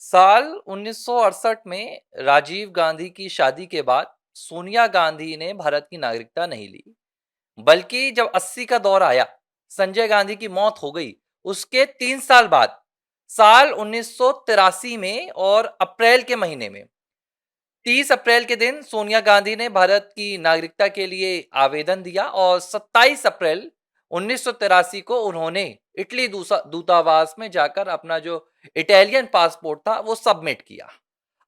साल 1968 में राजीव गांधी की शादी के बाद सोनिया गांधी ने भारत की नागरिकता नहीं ली। बल्कि जब 80 का दौर आया, संजय गांधी की मौत हो गई। उसके 3 साल बाद साल 1983 में और अप्रैल के महीने में 30 अप्रैल के दिन सोनिया गांधी ने भारत की नागरिकता के लिए आवेदन दिया और 27 अप्रैल 1983 को उन्होंने इटली दूतावास में जाकर अपना जो इटालियन पासपोर्ट था वो सबमिट किया।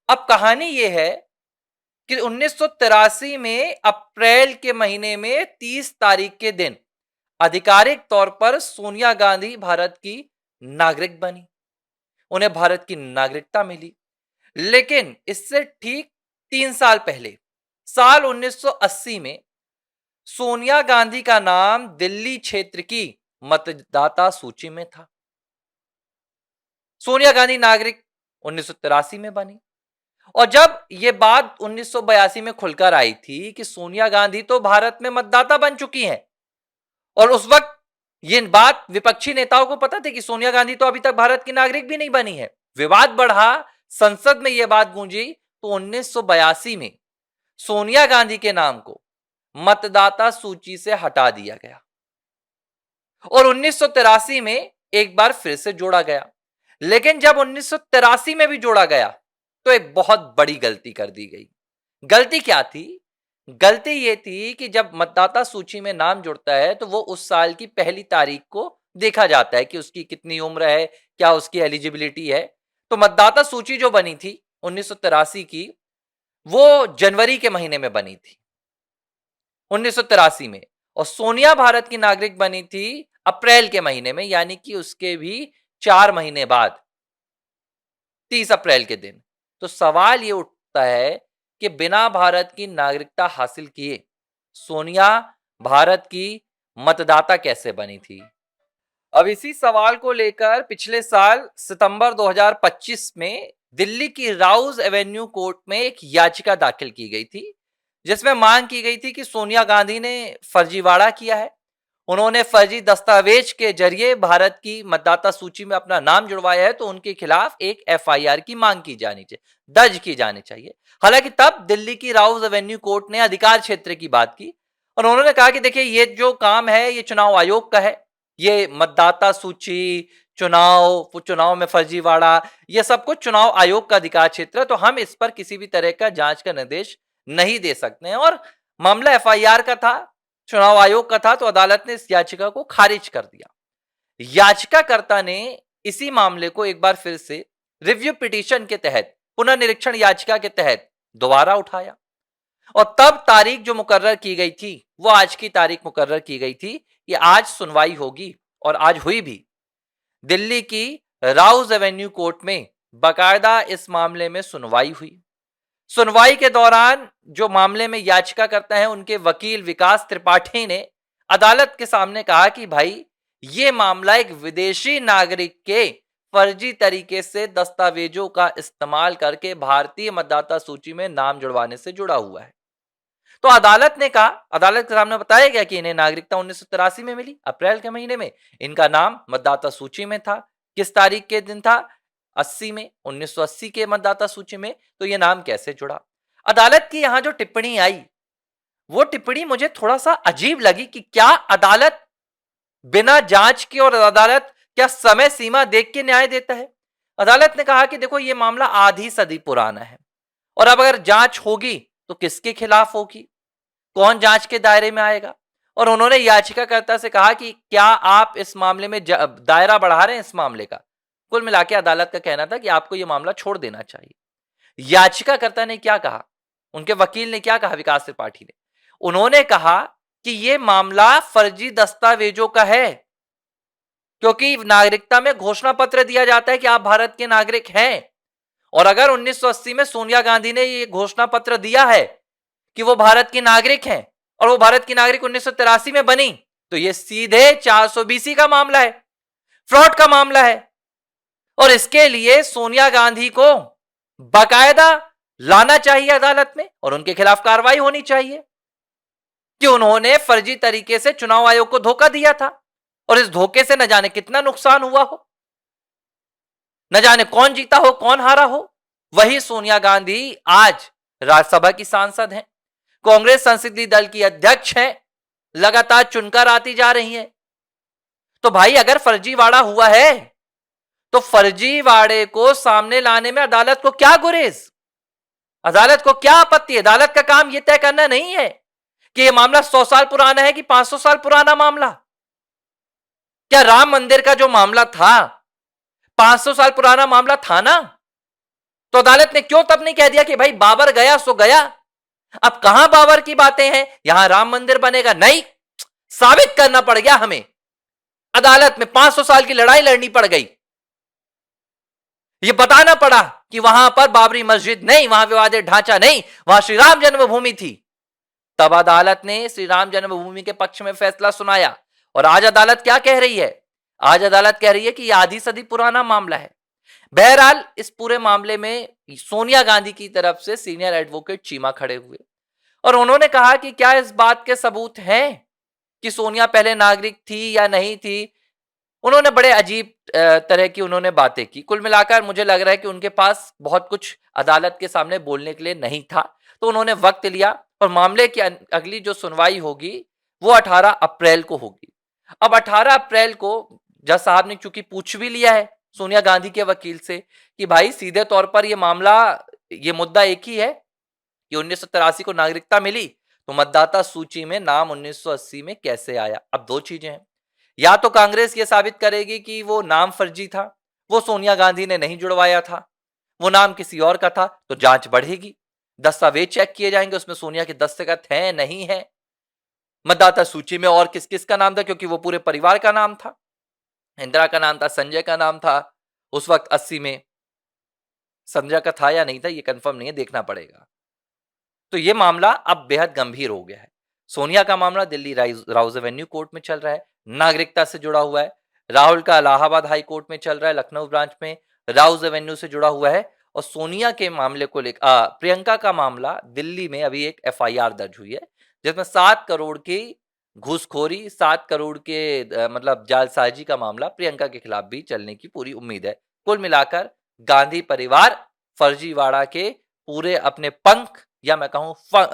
अब कहानी ये है कि 1983 में अप्रैल के महीने में 30 तारीख के दिन आधिकारिक तौर पर सोनिया गांधी भारत की नागरिक बनी। उन्हें भारत की नागरिकता मिली। लेकिन इससे ठीक 3 साल पहले साल 1980 में सोनिया गांधी का नाम दिल्ली क्षेत्र की मतदाता सूची में था। सोनिया गांधी नागरिक 1983 में बनी। और जब यह बात 1982 में खुलकर आई थी कि सोनिया गांधी तो भारत में मतदाता बन चुकी हैं, और उस वक्त ये बात विपक्षी नेताओं को पता थी कि सोनिया गांधी तो अभी तक भारत की नागरिक भी नहीं बनी है। विवाद बढ़ा, संसद में यह बात गूंजी, तो 1982 में सोनिया गांधी के नाम को मतदाता सूची से हटा दिया गया और 1983 में एक बार फिर से जोड़ा गया। लेकिन जब 1983 में भी जोड़ा गया तो एक बहुत बड़ी गलती कर दी गई। गलती क्या थी? गलती यह थी कि जब मतदाता सूची में नाम जुड़ता है तो वो उस साल की पहली तारीख को देखा जाता है कि उसकी कितनी उम्र है, क्या उसकी एलिजिबिलिटी है। तो मतदाता सूची जो बनी थी 1983 की, वो जनवरी के महीने में बनी थी 1983 में, और सोनिया भारत की नागरिक बनी थी अप्रैल के महीने में, यानी कि उसके भी 4 महीने बाद 30 अप्रैल के दिन। तो सवाल यह उठता है कि बिना भारत की नागरिकता हासिल किए सोनिया भारत की मतदाता कैसे बनी थी? अब इसी सवाल को लेकर पिछले साल सितंबर 2025 में दिल्ली की राउज एवेन्यू कोर्ट में एक याचिका दाखिल की गई थी, जिसमें मांग की गई थी कि सोनिया गांधी ने फर्जीवाड़ा किया है। उन्होंने फर्जी दस्तावेज के जरिए भारत की मतदाता सूची में अपना नाम जुड़वाया है, तो उनके खिलाफ एक एफआईआर की मांग की जानी चाहिए, दर्ज की जानी चाहिए। हालांकि तब दिल्ली की राउज एवेन्यू कोर्ट ने अधिकार क्षेत्र की बात की और उन्होंने कहा कि देखिए, ये जो काम है ये चुनाव आयोग का है। ये मतदाता सूची, चुनाव में फर्जीवाड़ा, ये सब कुछ चुनाव आयोग का अधिकार क्षेत्र है, तो हम इस पर किसी भी तरह का जांच का निर्देश नहीं दे सकते हैं। और मामला एफआईआर का था, चुनाव आयोग का था, तो अदालत ने इस याचिका को खारिज कर दिया। याचिकाकर्ता ने इसी मामले को एक बार फिर से रिव्यू पिटीशन के तहत, पुनर्निरीक्षण याचिका के तहत दोबारा उठाया और तब तारीख जो मुकर्रर की गई थी वो आज की तारीख मुकर्रर की गई थी कि आज सुनवाई होगी, और आज हुई भी। दिल्ली की राउज एवेन्यू कोर्ट में बाकायदा इस मामले में सुनवाई हुई। सुनवाई के दौरान जो मामले में याचिका करता है, उनके वकील विकास त्रिपाठी ने अदालत के सामने कहा कि भाई, ये मामला एक विदेशी नागरिक के फर्जी तरीके से दस्तावेजों का इस्तेमाल करके भारतीय मतदाता सूची में नाम जुड़वाने से जुड़ा हुआ है। तो अदालत ने कहा, अदालत के सामने बताया गया कि इन्हें नागरिकता 1983 में मिली, अप्रैल के महीने में। इनका नाम मतदाता सूची में था। किस तारीख के दिन था? 80 में, 1980 के मतदाता सूची में। तो यह नाम कैसे जुड़ा? अदालत की यहां जो टिप्पणी आई, वो टिप्पणी मुझे थोड़ा सा अजीब लगी कि क्या अदालत बिना जांच के, और अदालत क्या समय सीमा देख के न्याय देता है? अदालत ने कहा कि देखो, यह मामला आधी सदी पुराना है और अब अगर जांच होगी तो किसके खिलाफ होगी, कौन जांच के दायरे में आएगा। और उन्होंने याचिकाकर्ता से कहा कि क्या आप इस मामले में दायरा बढ़ा रहे हैं इस मामले का। कुल मिलाकर अदालत का कहना था कि आपको यह मामला छोड़ देना चाहिए। याचिकाकर्ता ने क्या कहा, उनके वकील ने क्या कहा, विकास त्रिपाठी ने? उन्होंने कहा कि यह मामला फर्जी दस्तावेजों का है, क्योंकि नागरिकता में घोषणा पत्र दिया जाता है कि आप भारत के नागरिक हैं, और अगर 1980 में सोनिया गांधी ने यह घोषणा पत्र दिया है कि वो भारत की नागरिक हैं और वो भारत की नागरिक 1983 में बनी, तो यह सीधे 420 का मामला है, फ्रॉड का मामला है। और इसके लिए सोनिया गांधी को बाकायदा लाना चाहिए अदालत में और उनके खिलाफ कार्रवाई होनी चाहिए कि उन्होंने फर्जी तरीके से चुनाव आयोग को धोखा दिया था और इस धोखे से न जाने कितना नुकसान हुआ हो। न जाने कौन जीता हो, कौन हारा हो। वही सोनिया गांधी आज राज्यसभा की सांसद हैं, कांग्रेस संसदीय दल की अध्यक्ष हैं, लगातार चुनकर आती जा रही हैं। तो भाई अगर फर्जीवाड़ा हुआ है तो फर्जीवाड़े को सामने लाने में अदालत को क्या गुरेज, अदालत को क्या आपत्ति है? अदालत का काम यह तय करना नहीं है कि यह मामला 100 साल पुराना है कि 500 साल पुराना मामला। क्या राम मंदिर का जो मामला था 500 साल पुराना मामला था ना? तो अदालत ने क्यों तब नहीं कह दिया कि भाई बाबर गया सो गया? अब कहां बाबर की बातें हैं, यहां राम मंदिर बनेगा? नहीं, साबित करना पड़ गया हमें, अदालत में 500 साल की लड़ाई लड़नी पड़ गई। यह बताना पड़ा कि वहां पर बाबरी मस्जिद नहीं, वहां विवादित ढांचा नहीं, वहां श्री राम जन्मभूमि थी। तब अदालत ने श्री राम जन्मभूमि के पक्ष में फैसला सुनाया। और आज अदालत क्या कह रही है? आज अदालत कह रही है कि यह आधी सदी पुराना मामला है। बहरहाल इस पूरे मामले में सोनिया गांधी की तरफ से सीनियर एडवोकेट चीमा खड़े हुए और उन्होंने कहा कि क्या इस बात के सबूत हैं कि सोनिया पहले नागरिक थी या नहीं थी। उन्होंने बड़े अजीब तरह की उन्होंने बातें की। कुल मिलाकर मुझे लग रहा है कि उनके पास बहुत कुछ अदालत के सामने बोलने के लिए नहीं था, तो उन्होंने वक्त लिया और मामले की अगली जो सुनवाई होगी वो 18 अप्रैल को होगी। अब 18 अप्रैल को जज साहब ने चूंकि पूछ भी लिया है सोनिया गांधी के वकील से कि भाई सीधे तौर पर यह मामला, यह मुद्दा एक ही है कि 1983 को नागरिकता मिली तो मतदाता सूची में नाम 1980 में कैसे आया। अब दो चीजें हैं, या तो कांग्रेस ये साबित करेगी कि वो नाम फर्जी था, वो सोनिया गांधी ने नहीं जुड़वाया था, वो नाम किसी और का था, तो जांच बढ़ेगी, दस्तावेज चेक किए जाएंगे उसमें सोनिया के दस्तखत हैं नहीं है, मतदाता सूची में और किस किस का नाम था, क्योंकि वो पूरे परिवार का नाम था। इंदिरा का नाम था, संजय का नाम था, उस वक्त 80 में संजय का था या नहीं था ये कंफर्म नहीं है, देखना पड़ेगा। तो ये मामला अब बेहद गंभीर हो गया है। सोनिया का मामला दिल्ली राउज एवेन्यू कोर्ट में चल रहा है, नागरिकता से जुड़ा हुआ है। राहुल का इलाहाबाद हाई कोर्ट में चल रहा है, लखनऊ ब्रांच में राउज एवेन्यू से जुड़ा हुआ है। और सोनिया के मामले को लेकर प्रियंका का मामला दिल्ली में अभी एक एफआईआर दर्ज हुई है जिसमें 7 करोड़ की घूसखोरी, 7 करोड़ के मतलब जालसाजी का मामला प्रियंका के खिलाफ भी चलने की पूरी उम्मीद है। कुल मिलाकर गांधी परिवार फर्जीवाड़ा के पूरे अपने पंख या मैं कहूं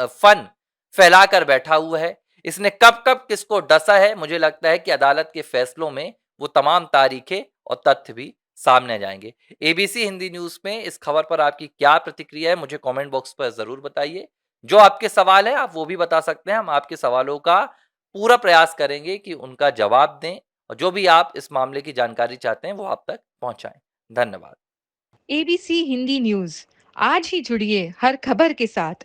फन फैलाकर बैठा हुआ है। इसने कब कब किसको डसा है, मुझे लगता है कि अदालत के फैसलों में वो तमाम तारीखें और तथ्य भी सामने जाएंगे। एबीसी हिंदी न्यूज में इस खबर पर आपकी क्या प्रतिक्रिया है, मुझे कमेंट बॉक्स पर जरूर बताइए। जो आपके सवाल है आप वो भी बता सकते हैं, हम आपके सवालों का पूरा प्रयास करेंगे कि उनका जवाब दें और जो भी आप इस मामले की जानकारी चाहते हैं वो आप तक पहुंचाएं। धन्यवाद। एबीसी हिंदी न्यूज, आज ही जुड़िए हर खबर के साथ।